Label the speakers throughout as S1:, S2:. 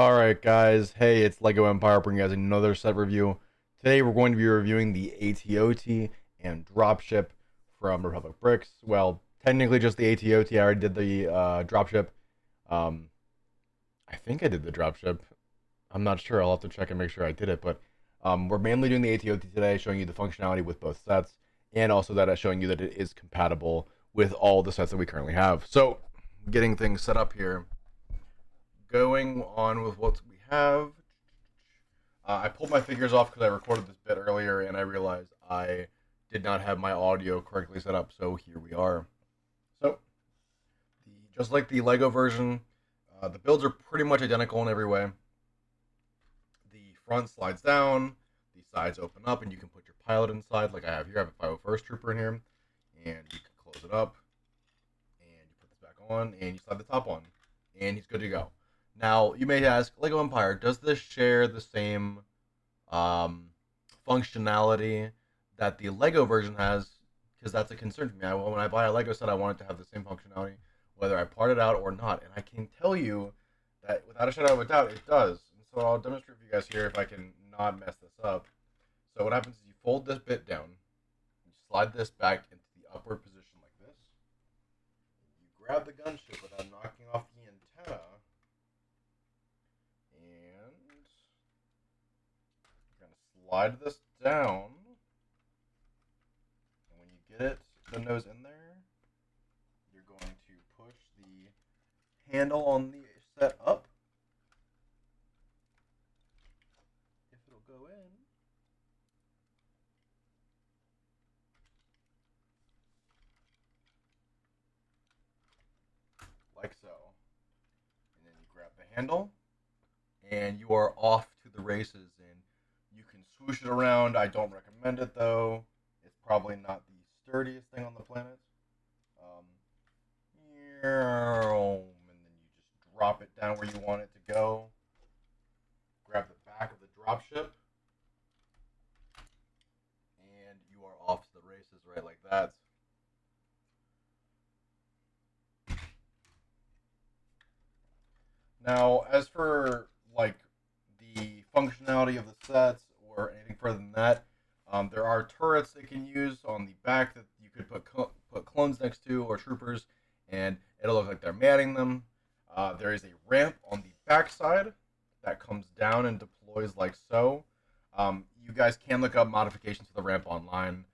S1: Alright guys, hey, it's Lego Empire bringing you guys another set review. Today we're going to be reviewing the ATOT and dropship from Republic Bricks. Well, technically just the ATOT. I already did the dropship. Um, I think I did the dropship. I'm not sure. I'll have to check and make sure I did it. But we're mainly doing the ATOT today, showing you the functionality with both sets, and also that showing you that it is compatible with all the sets that we currently have. So, getting things set up here. Going on with what we have. I pulled my figures off because I recorded this bit earlier and I realized I did not have my audio correctly set up, so here we are. So, just like the Lego version, the builds are pretty much identical in every way. The front slides down, the sides open up, and you can put your pilot inside, like I have here. I have a 501st Trooper in here, and you can close it up, and you put this back on, and you slide the top on, and he's good to go. Now, you may ask, Lego Empire, does this share the same um, functionality that the Lego version has? Because that's a concern for me. When I buy a Lego set, I want it to have the same functionality, whether I part it out or not. And I can tell you that without a shadow of a doubt, it does. And so I'll demonstrate for you guys here if I can not mess this up. So what happens is you fold this bit down, you slide this back into the upward position like this. You grab the gunship without knocking off the antenna. And you're going to slide this down. And when you get the nose in there, you're going to push the handle on the set up. If it'll go in. Like so. And then you grab the handle. And you are off to the races. And you can swoosh it around. I don't recommend it though. It's probably not the sturdiest thing on the planet. And then you just drop it down where you want it to go. Grab the back of the dropship. And you are off to the races right like that. Now, as for like the functionality of the sets or anything further than that, there are turrets they can use on the back that you could put clones next to or troopers, and it'll look like they're manning them. There is a ramp on the back side that comes down and deploys like so. You guys can look up modifications to the ramp online.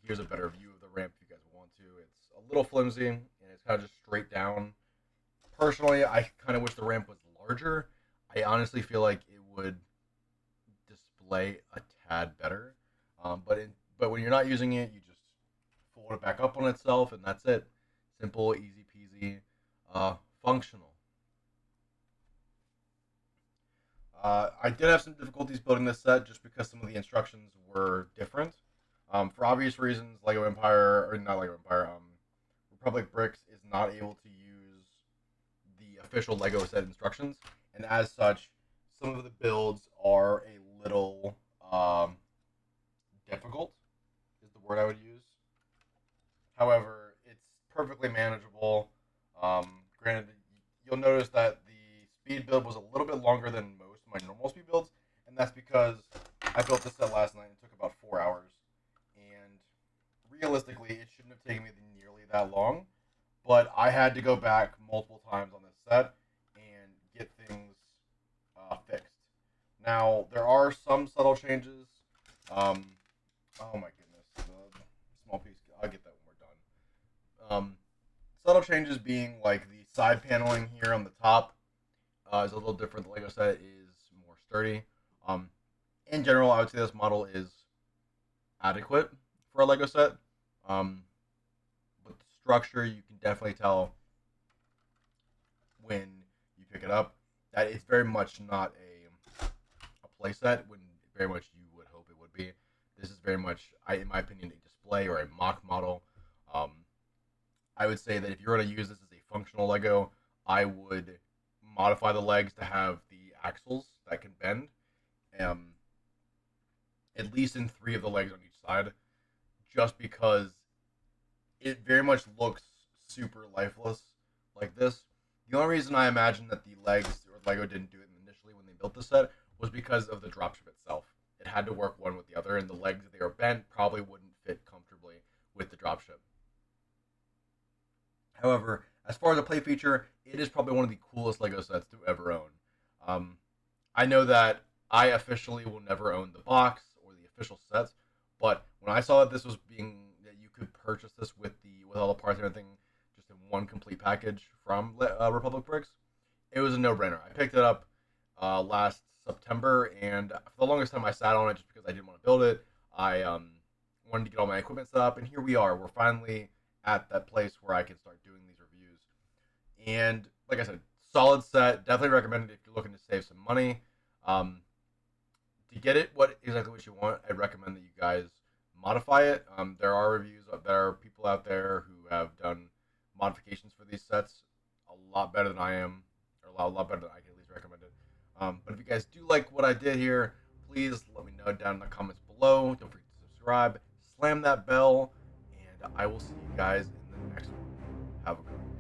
S1: Here's a better view of the ramp if you guys want to. It's a little flimsy and it's kind of just straight down. Personally, I kind of wish the ramp was larger. I honestly feel like it would display a tad better. But when you're not using it, you just fold it back up on itself, and that's it. Simple, easy peasy, functional. I did have some difficulties building this set just because some of the instructions were different. For obvious reasons, Lego Empire, or not Lego Empire, Republic Bricks is not able to use the official Lego set instructions, and as such, some of the builds are a little difficult, is the word I would use. However, it's perfectly manageable. Granted, you'll notice that the speed build was a little bit longer than most of my normal speed builds, and that's because I built this set last night and it took about 4 hours. And realistically, it shouldn't have taken me nearly that long, but I had to go back multiple times on this set and get things fixed. Now, there are some subtle changes. Oh my goodness, small piece. I'll get that when we're done. Subtle changes being like the side paneling here on the top is a little different. The Lego set is more sturdy. In general, I would say this model is adequate for a Lego set. But the structure, you can definitely tell when you pick it up that it's very much not a playset when very much you would hope it would be. This is very much, in my opinion, a display or a mock model. Um, I would say that if you're going to use this as a functional Lego, I would modify the legs to have the axles that can bend, um, at least in 3 of the legs on each side, just because it very much looks super lifeless like this. The only reason I imagine that the legs or Lego didn't do it in built the set was because of the dropship itself. It had to work one with the other, and the legs, if they were bent, probably wouldn't fit comfortably with the dropship. However, as far as a play feature, it is probably one of the coolest Lego sets to ever own. Um, I know that I officially will never own the box or the official sets, but when I saw that this was being that you could purchase this with all the parts and everything just in one complete package from Republic Bricks, it was a no-brainer. I picked it up last September, and for the longest time I sat on it just because I didn't want to build it. I wanted to get all my equipment set up, and here we are. We're finally at that place where I can start doing these reviews. And like I said, solid set. Definitely recommend it if you're looking to save some money. To get it exactly what you want, I'd recommend that you guys modify it. There are reviews. There are people out there who have done modifications for these sets a lot better than I am, or a lot better than I can at least recommend it. But if you guys do like what I did here, please let me know down in the comments below. Don't forget to subscribe, slam that bell, and I will see you guys in the next one. Have a good one.